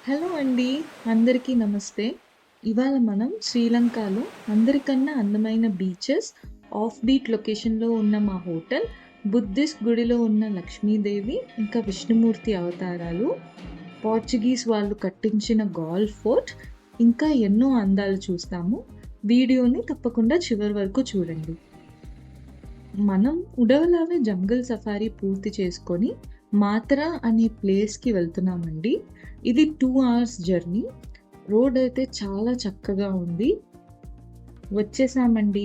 Hello అండి. అందరికీ నమస్తే. ఇవాళ మనం శ్రీలంకలో అందరికన్నా అందమైన బీచెస్, ఆఫ్ బీట్ లొకేషన్‌లో ఉన్న మా హోటల్, బుద్ధిస్ట్ గుడిలో ఉన్న లక్ష్మీదేవి, ఇంకా విష్ణుమూర్తి అవతారాలు, పోర్చుగీస్ వాళ్ళు కట్టించిన గాల్ ఫోర్ట్, ఇంకా ఎన్నో అందాలు చూస్తాము. వీడియోని తప్పకుండా చివరి వరకు చూడండి. మనం ఉడవలావే జంగల్ సఫారీ పూర్తి చేసుకొని మాత్రా అనే ప్లేస్‌కి వెళ్తున్నామండి. ఇది 2 అవర్స్ జర్నీ. రోడ్ అయితే చాలా చక్కగా ఉంది. వచ్చేసామండి.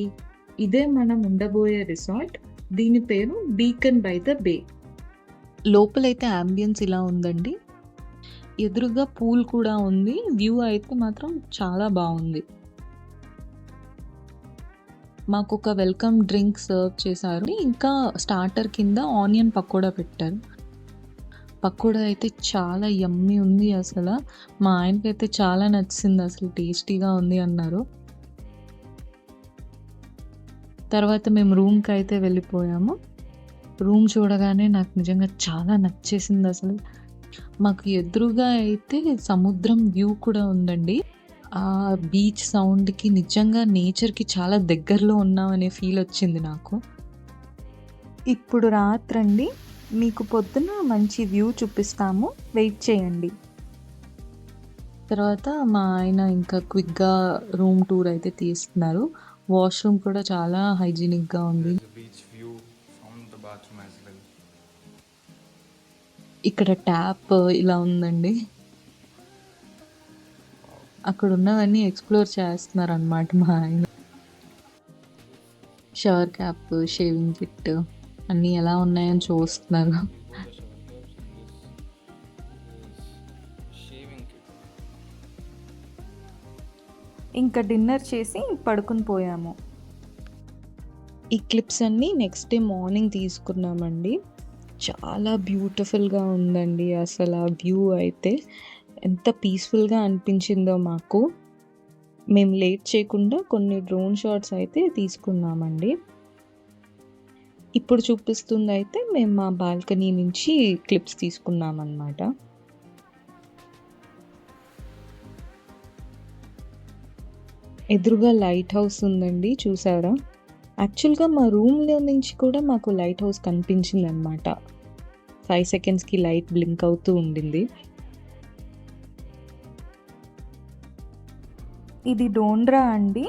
ఇదే మనం ఉండబోయే రిసార్ట్. దీని పేరు బీకన్ బై ద బే. లోపలైతే యాంబియన్స్ ఇలా ఉందండి. ఎదురుగా పూల్ కూడా ఉంది. వ్యూ అయితే మాత్రం చాలా బావుంది. మాకొక వెల్కమ్ డ్రింక్ సర్వ్ చేశారు. ఇంకా స్టార్టర్ కింద ఆనియన్ పకోడా పెట్టారు. పకోడా అయితే చాలా యమ్మీ ఉంది అసల. మా ఆయనకైతే చాలా నచ్చింది అసలు టేస్టీగా ఉంది అన్నారు. తర్వాత మేము రూమ్‌కైతే వెళ్ళిపోయాము. రూమ్ చూడగానే నాకు నిజంగా చాలా నచ్చేసింది అసలు. మాకు ఎదురుగా అయితే సముద్రం వ్యూ కూడా ఉందండి. ఆ బీచ్ సౌండ్‌కి నిజంగా నేచర్‌కి చాలా దగ్గరలో ఉన్నామనే ఫీల్ వచ్చింది నాకు. ఇప్పుడు రాత్రండి. మీకు పొద్దున మంచి వ్యూ చూపిస్తాము. వెయిట్ చేయండి. తర్వాత మా ఆయన ఇంకా క్విక్‌గా రూమ్ టూర్ అయితే తీస్తున్నారు. వాష్‌రూమ్ కూడా చాలా హైజీనిక్‌గా ఉంది. There's a beach view from the bathroom as well. ఇక్కడ ట్యాప్ ఇలా ఉందండి. అక్కడ ఉన్నవన్నీ ఎక్స్‌ప్లోర్ చేస్తున్నారనమాట మా ఆయన. షవర్ క్యాప్, షేవింగ్ కిట్ అన్నీ ఎలా ఉన్నాయని చూస్తున్నారు. Both the shower caps and this is shaving kit. ఇంకా డిన్నర్ చేసి పడుకుని పోయాము. ఈ క్లిప్స్ అన్నీ నెక్స్ట్ డే మార్నింగ్ తీసుకున్నామండి. చాలా బ్యూటిఫుల్‌గా ఉందండి అసల వ్యూ అయితే. ఎంత పీస్‌ఫుల్‌గా అనిపించిందో మాకు. మేము లేట్ చేయకుండా కొన్ని డ్రోన్ షాట్స్ అయితే తీసుకున్నామండి. ఇప్పుడు చూపిస్తుందయితే మేము మా బాల్కనీ నుంచి క్లిప్స్ తీసుకున్నామన్నమాట. ఎదురుగా లైట్ హౌస్ ఉందండి చూసారా? యాక్చువల్‌గా మా రూమ్‌లో నుంచి కూడా మాకు లైట్ హౌస్ కనిపించిందనమాట. 5 సెకండ్స్‌కి లైట్ బ్లింక్ అవుతూ ఉండింది. ఇది డోండ్రా అండి.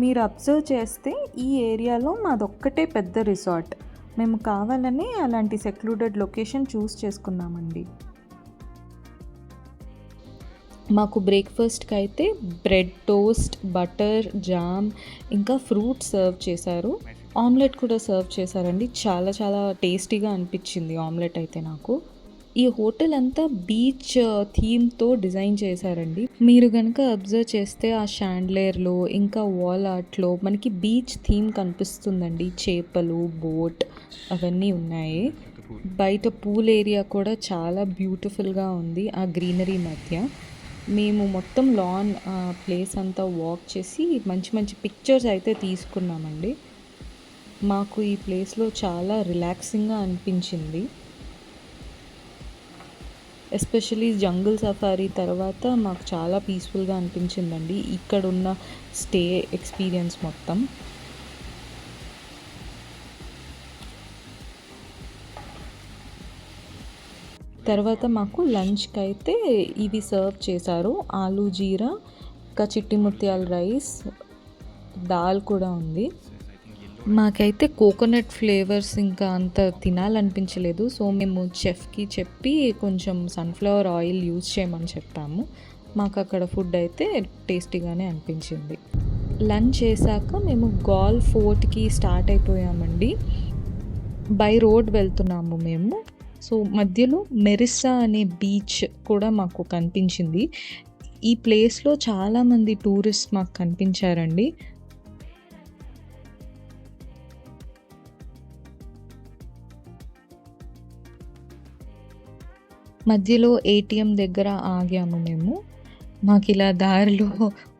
మీరు అబ్జర్వ్ చేస్తే ఈ ఏరియాలో మాదొక్కటే పెద్ద రిసార్ట్. మేము కావాలనే అలాంటి సెక్లూడెడ్ లొకేషన్ చూస్ చేసుకున్నామండి. మాకు బ్రేక్‌ఫాస్ట్‌కి అయితే బ్రెడ్ టోస్ట్, బటర్, జామ్ ఇంకా ఫ్రూట్ సర్వ్ చేశారు. ఆమ్లెట్ కూడా సర్వ్ చేశారండి. చాలా చాలా టేస్టీగా అనిపించింది ఆమ్లెట్ అయితే నాకు. ఈ హోటల్ అంతా బీచ్ థీమ్‌తో డిజైన్ చేశారండి. మీరు గనుక అబ్జర్వ్ చేస్తే ఆ షాండ్లియర్‌లో ఇంకా వాల్ ఆర్ట్‌లో మనకి బీచ్ థీమ్ కనిపిస్తుందండి. చేపలు, బోట్ అవన్నీ ఉన్నాయి. బయట పూల్ ఏరియా కూడా చాలా బ్యూటిఫుల్‌గా ఉంది ఆ గ్రీనరీ మధ్య. మేము మొత్తం లాన్ ప్లేస్ అంతా వాక్ చేసి మంచి మంచి పిక్చర్స్ అయితే తీసుకున్నామండి. మాకు ఈ ప్లేస్‌లో చాలా రిలాక్సింగ్‌గా అనిపించింది. ఎస్పెషల్లీ జంగల్ సఫారీ తర్వాత మాకు చాలా పీస్‌ఫుల్‌గా అనిపించిందండి. ఇక్కడున్న స్టే ఎక్స్‌పీరియన్స్ మొత్తం. తర్వాత మాకు లంచ్‌కైతే ఇవి సర్వ్ చేశారు. ఆలు జీరా, ఇంకా చిట్టి ముత్యాల రైస్, దాల్ కూడా ఉంది. మాకైతే కోకోనట్ ఫ్లేవర్స్ ఇంకా అంత తినాలనిపించలేదు. సో మేము చెఫ్‌కి చెప్పి కొంచెం సన్‌ఫ్లవర్ ఆయిల్ యూజ్ చేయమని చెప్పాము. మాకు అక్కడ ఫుడ్ అయితే టేస్టీగానే అనిపించింది. లంచ్ చేశాక మేము గాల్ ఫోర్ట్‌కి స్టార్ట్ అయిపోయామండి. బై రోడ్ వెళ్తున్నాము మేము. సో మధ్యలో మెరిస్సా అనే బీచ్ కూడా మాకు కనిపించింది. ఈ ప్లేస్‌లో చాలామంది టూరిస్ట్ మాకు కనిపించారండి. మధ్యలో ఏటీఎం దగ్గర ఆగాము మేము. మాకిలా దారిలో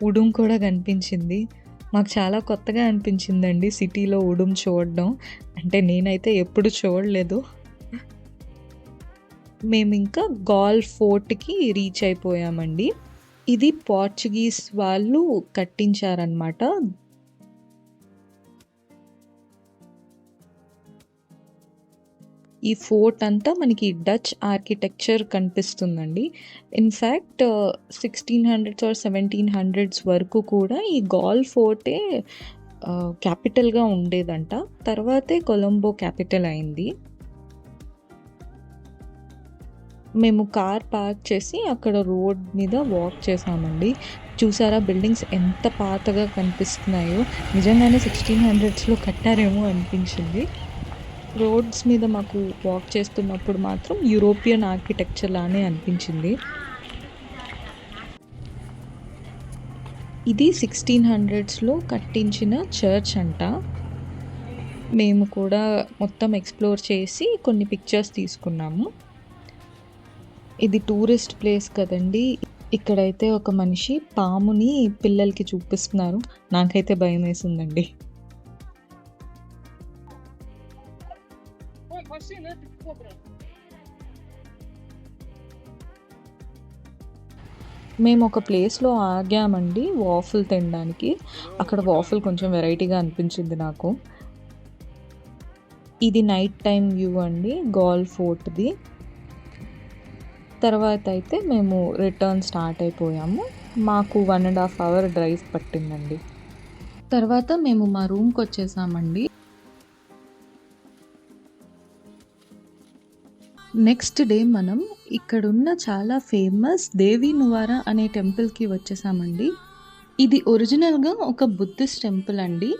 ఉడుం కూడా కనిపించింది. మాకు చాలా కొత్తగా అనిపించిందండి సిటీలో ఉడుం చూడడం. అంటే నేనైతే ఎప్పుడు చూడలేదు. మేమింకా గాల్ ఫోర్ట్‌కి రీచ్ అయిపోయామండి. ఇది పోర్చుగీస్ వాళ్ళు కట్టించారనమాట. ఈ ఫోర్ట్ అంతా మనకి డచ్ ఆర్కిటెక్చర్ కనిపిస్తుందండి. ఇన్‌ఫాక్ట్ 1600s ఆర్ 1700s వరకు కూడా ఈ గాల్ ఫోర్టే క్యాపిటల్‌గా ఉండేదంట. తర్వాతే కొలంబో క్యాపిటల్ అయింది. మేము కార్ పార్క్ చేసి అక్కడ రోడ్ మీద వాక్ చేసామండి. చూసారా బిల్డింగ్స్ ఎంత పాతగా కనిపిస్తున్నాయో! నిజంగానే 1600స్‌లో కట్టారేమో అనిపించింది. రోడ్స్ మీద మాకు వాక్ చేస్తున్నప్పుడు మాత్రం యూరోపియన్ ఆర్కిటెక్చర్ లానే అనిపించింది. ఇది 1600స్‌లో కట్టించిన చర్చ్ అంట. మేము కూడా మొత్తం ఎక్స్‌ప్లోర్ చేసి కొన్ని పిక్చర్స్ తీసుకున్నాము. ఇది టూరిస్ట్ ప్లేస్ కదండీ! ఇక్కడైతే ఒక మనిషి పాముని పిల్లలకి చూపిస్తున్నారు. నాకైతే భయమేసిందండి. మేము ఒక ప్లేస్‌లో ఆగామండి వాఫుల్ తినడానికి. అక్కడ వాఫుల్ కొంచెం వెరైటీగా అనిపించింది నాకు. ఇది నైట్ టైమ్ వ్యూ అండి గాల్ ఫోర్ట్‌ది. తర్వాత అయితే మేము రిటర్న్ స్టార్ట్ అయిపోయాము. మాకు 1½ అవర్ డ్రైవ్ పట్టిందండి. తర్వాత మేము మా రూమ్‌కొచ్చేసామండి. నెక్స్ట్ డే మనం ఇక్కడున్న చాలా ఫేమస్ దేవి నువారా అనే టెంపుల్‌కి వచ్చేసామండి. ఇది ఒరిజినల్‌గా ఒక బుద్ధిస్ట్ టెంపుల్ అండి.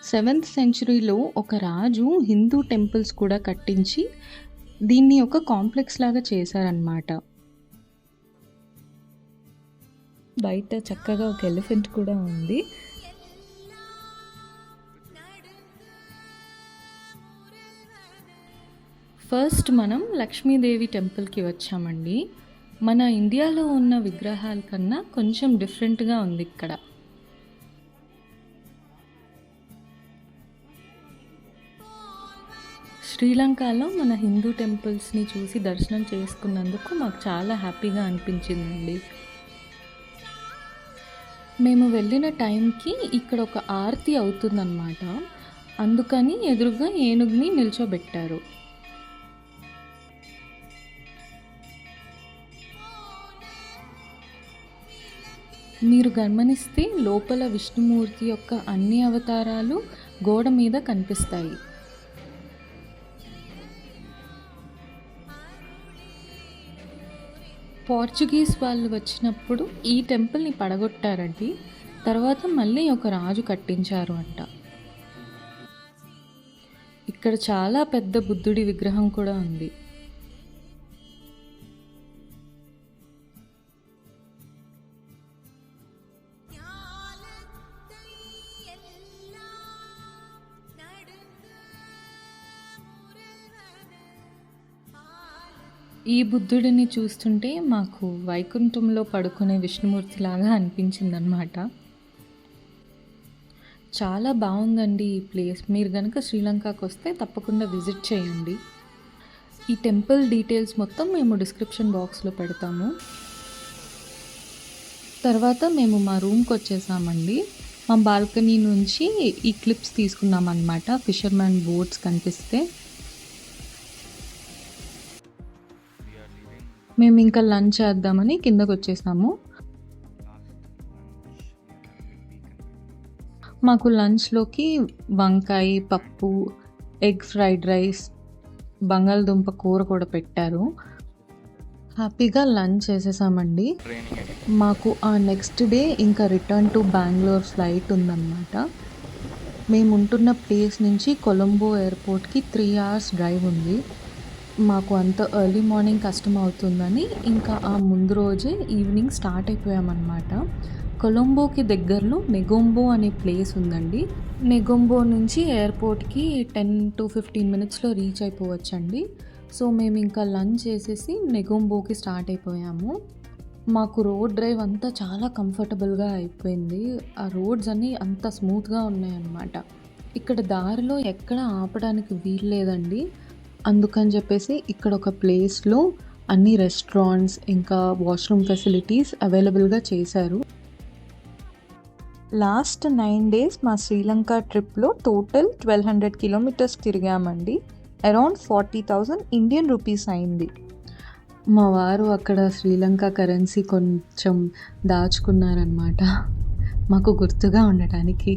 7th సెంచరీలో ఒక రాజు హిందూ టెంపుల్స్ కూడా కట్టించి దీన్ని ఒక కాంప్లెక్స్ లాగా చేశారనమాట. బయట చక్కగా ఒక ఎలిఫెంట్ కూడా ఉంది. ఫస్ట్ మనం లక్ష్మీదేవి టెంపుల్‌కి వచ్చామండి. మన ఇండియాలో ఉన్న విగ్రహాల కన్నా కొంచెం డిఫరెంట్‌గా ఉంది ఇక్కడ. శ్రీలంకలో మన హిందూ టెంపుల్స్‌ని చూసి దర్శనం చేసుకున్నందుకు మాకు చాలా హ్యాపీగా అనిపించిందండి. మేము వెళ్ళిన టైంకి ఇక్కడ ఒక ఆరతి అవుతుందన్నమాట. అందుకని ఎదురుగా ఏనుగుని నిల్చోబెట్టారు. మీరు గమనిస్తే లోపల విష్ణుమూర్తి యొక్క అన్ని అవతారాలు గోడ మీద కనిపిస్తాయి. పోర్చుగీస్ వాళ్ళు వచ్చినప్పుడు ఈ టెంపుల్ని పడగొట్టారండి. తర్వాత మళ్ళీ ఒక రాజు కట్టించారు అంట. ఇక్కడ చాలా పెద్ద బుద్ధుడి విగ్రహం కూడా ఉంది. ఈ బుద్ధుడిని చూస్తుంటే మాకు వైకుంఠంలో పడుకునే విష్ణుమూర్తిలాగా అనిపించిందనమాట. చాలా బాగుందండి ఈ ప్లేస్. మీరు కనుక శ్రీలంకకు వస్తే తప్పకుండా విజిట్ చేయండి. ఈ టెంపుల్ డీటెయిల్స్ మొత్తం మేము డిస్క్రిప్షన్ బాక్స్లో పెడతాము. తర్వాత మేము మా రూమ్కి వచ్చేసామండి. మా బాల్కనీ నుంచి ఈ క్లిప్స్ తీసుకున్నాం అనమాట. ఫిషర్మ్యాన్ బోట్స్ కనిపిస్తే మేము ఇంకా లంచ్ చేద్దామని కిందకు వచ్చేసాము. మాకు లంచ్లోకి వంకాయ, పప్పు, ఎగ్ ఫ్రైడ్ రైస్, బంగాళదుంప కూర కూడా పెట్టారు. హ్యాపీగా లంచ్ చేసేసామండి. మాకు ఆ నెక్స్ట్ డే ఇంకా రిటర్న్ టు బెంగళూరు ఫ్లైట్ ఉందన్నమాట. మేము ఉంటున్న ప్లేస్ నుంచి కొలంబో ఎయిర్పోర్ట్కి 3 hours డ్రైవ్ ఉంది. మాకు అంత ఎర్లీ మార్నింగ్ కష్టం అవుతుందని ఇంకా ఆ ముందు రోజే ఈవినింగ్ స్టార్ట్ అయిపోయామన్నమాట. కొలంబోకి దగ్గరలో నెగొంబో అనే ప్లేస్ ఉందండి. నెగొంబో నుంచి ఎయిర్పోర్ట్కి 10 to 15 minutesలో రీచ్ అయిపోవచ్చండి. సో మేము ఇంకా లంచ్ చేసేసి నెగొంబోకి స్టార్ట్ అయిపోయాము. మాకు రోడ్ డ్రైవ్ అంతా చాలా కంఫర్టబుల్గా అయిపోయింది. ఆ రోడ్స్ అన్నీ అంత స్మూత్గా ఉన్నాయన్నమాట. ఇక్కడ దారిలో ఎక్కడ ఆపడానికి వీల్లేదండి. అందుకని చెప్పేసి ఇక్కడ ఒక ప్లేస్లో అన్ని రెస్టారెంట్స్ ఇంకా వాష్రూమ్ ఫెసిలిటీస్ అవైలబుల్గా చేశారు. లాస్ట్ 9 డేస్ మా శ్రీలంక ట్రిప్లో టోటల్ 1200 కిలోమీటర్స్ తిరిగామండి. అరౌండ్ 40,000 ఇండియన్ రూపీస్ అయింది. మా వారు అక్కడ శ్రీలంక కరెన్సీ కొంచెం దాచుకున్నారనమాట మాకు గుర్తుగా ఉండటానికి.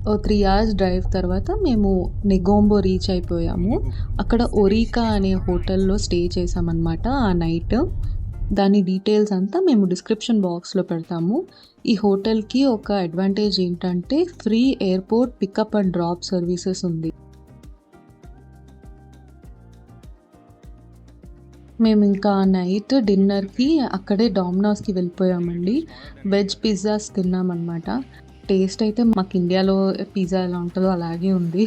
ఓ 3 అవర్స్ డ్రైవ్ తర్వాత మేము నెగోంబో రీచ్ అయిపోయాము. అక్కడ ఒరికా అనే హోటల్లో స్టే చేసామన్నమాట ఆ నైట్. దాని డీటెయిల్స్ అంతా మేము డిస్క్రిప్షన్ బాక్స్లో పెడతాము. ఈ హోటల్కి ఒక అడ్వాంటేజ్ ఏంటంటే free airport pickup and drop services ఉంది. మేము ఇంకా నైట్ డిన్నర్కి అక్కడే డామినోస్కి వెళ్ళిపోయామండి. వెజ్ పిజ్జాస్ తిన్నామన్నమాట. టేస్ట్ అయితే మాకు ఇండియాలో పిజ్జా ఎలా ఉంటుందో అలాగే ఉంది,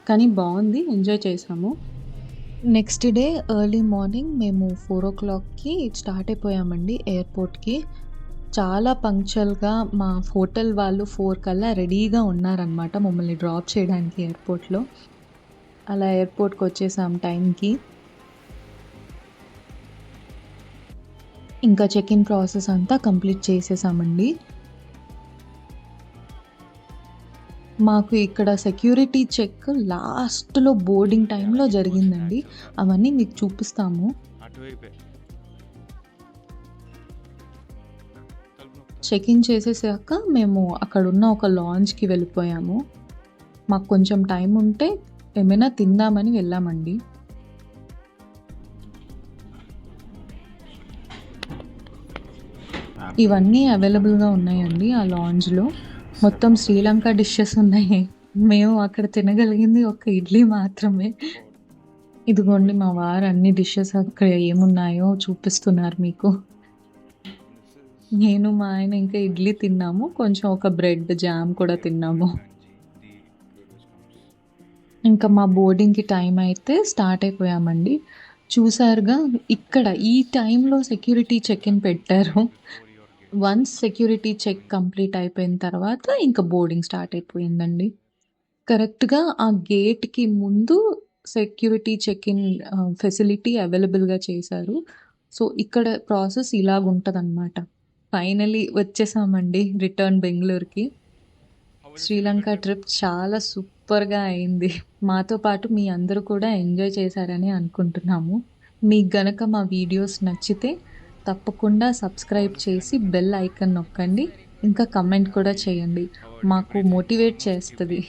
కానీ బాగుంది, ఎంజాయ్ చేసాము. నెక్స్ట్ డే ఎర్లీ మార్నింగ్ మేము 4 o'clockకి స్టార్ట్ అయిపోయామండి ఎయిర్పోర్ట్కి. చాలా పంక్చువల్గా మా హోటల్ వాళ్ళు 4 కల్లా రెడీగా ఉన్నారనమాట మమ్మల్ని డ్రాప్ చేయడానికి ఎయిర్పోర్ట్లో. అలా ఎయిర్పోర్ట్కి వచ్చేసాం టైంకి. ఇంకా చెక్ ఇన్ ప్రాసెస్ అంతా కంప్లీట్ చేసేసామండి. మాకు ఇక్కడ సెక్యూరిటీ చెక్ లాస్ట్లో బోర్డింగ్ టైంలో జరిగిందండి. అవన్నీ మీకు చూపిస్తాము. చెక్ ఇన్ చేసేసాక మేము అక్కడున్న ఒక లాంజ్కి వెళ్ళిపోయాము. మాకు కొంచెం టైం ఉంటే ఏమైనా తిందామని వెళ్ళామండి. ఇవన్నీ అవైలబుల్గా ఉన్నాయండి ఆ లాంజ్లో. మొత్తం శ్రీలంక డిషెస్ ఉన్నాయి. మేము అక్కడ తినగలిగింది ఒక ఇడ్లీ మాత్రమే. ఇదిగోండి మా వారు అన్ని డిషెస్ అక్కడ ఏమున్నాయో చూపిస్తున్నారు మీకు. నేను మా ఆయన ఇంకా ఇడ్లీ తిన్నాము, కొంచెం ఒక బ్రెడ్ జామ్ కూడా తిన్నాము. ఇంకా మా బోర్డింగ్కి టైం అయితే స్టార్ట్ అయిపోయామండి. చూసారుగా ఇక్కడ ఈ టైంలో సెక్యూరిటీ చెక్ ఇన్ పెట్టారు. వన్స్ సెక్యూరిటీ చెక్ కంప్లీట్ అయిపోయిన తర్వాత ఇంకా బోర్డింగ్ స్టార్ట్ అయిపోయిందండి. కరెక్ట్గా ఆ గేట్కి ముందు సెక్యూరిటీ చెక్ ఇన్ ఫెసిలిటీ అవైలబుల్గా చేశారు. సో ఇక్కడ ప్రాసెస్ ఇలాగుంటుందన్నమాట. ఫైనలీ వచ్చేసామండి రిటర్న్ బెంగళూరుకి. శ్రీలంక ట్రిప్ చాలా సూపర్గా అయింది. మాతో పాటు మీ అందరూ కూడా ఎంజాయ్ చేశారని అనుకుంటున్నాము. మీకు గనక మా వీడియోస్ నచ్చితే తప్పకుండా సబ్స్క్రైబ్ చేసి బెల్ ఐకాన్ నొక్కండి. ఇంకా కమెంట్ కూడా చేయండి, మాకు మోటివేట్ చేస్తుంది.